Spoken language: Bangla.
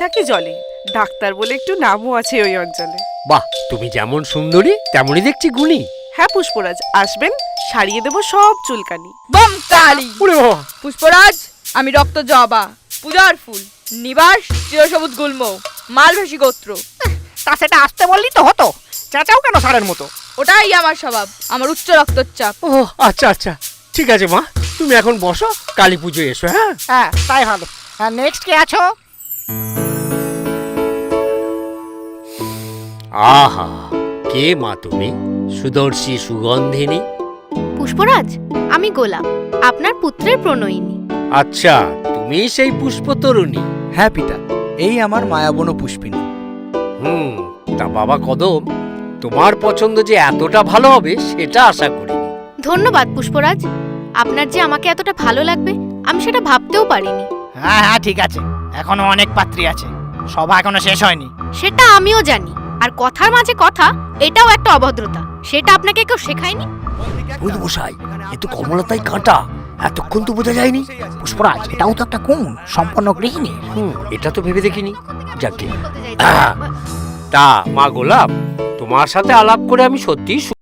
থাকি জলে, ডাক্তার বলে একটু নামও আছে ওই অঞ্চলে। বাহ, তুমি যেমন সুন্দরী তেমনই দেখছি গুণী। হ্যাঁ পুষ্পরাজ, আসবেন, সারিয়ে দেবো সব চুলকানি। বম কালি। ওরে বাবা! পুষ্পরাজ, আমি রক্ত জবা, পূজার ফুল, নিবাস চিরসবুজ গুল্ম, মালভাসী গোত্র। তা সেটা আসতে বললি তো হতো, চেঁচাও কেন সারের মতো? ওটাই আমার স্বভাব, আমার উচ্চ রক্তচাপ। ও আচ্ছা আচ্ছা, ঠিক আছে মা, তুমি এখন বসো, কালী পুজো এসো। হ্যাঁ হ্যাঁ তাই ভালো। নেক্সট কে আছো? আহা, কে মা তুমি? সুদর্শী সুগন্ধিনী। পুষ্পরাজ, আমি গোলাপ, আপনার পুত্রের প্রণয়িনী। আচ্ছা, তুমি সেই পুষ্পতরুণী। হ্যাঁ পিতা, এই আমার মায়াবন পুষ্পিনী। তা বাবা কদম, তোমার পছন্দ যে এতটা ভালো হবে সেটা আশা করিনি। ধন্যবাদ পুষ্পরাজ, আপনার যে আমাকে এতটা ভালো লাগবে আমি সেটা ভাবতেও পারিনি। হ্যাঁ হ্যাঁ ঠিক আছে, এখনো অনেক পাত্রী আছে, সভা এখনো শেষ হয়নি। সেটা আমিও জানি, আর কথার মাঝে কথা এটাও একটা অভদ্রতা, সেটা আপনাকে কেউ শেখায়নি? বুধমশাই, এ তো কমলতাই কাঁটা, এতক্ষণ তো বোঝা যায়নি। পুষ্পরাজ, এটাও তো একটা কোন সম্পন্ন গৃহিণী। এটা তো ভেবে দেখিনি। যাকে তা মা গোলাপ, তোমার সাথে আলাপ করে আমি সত্যি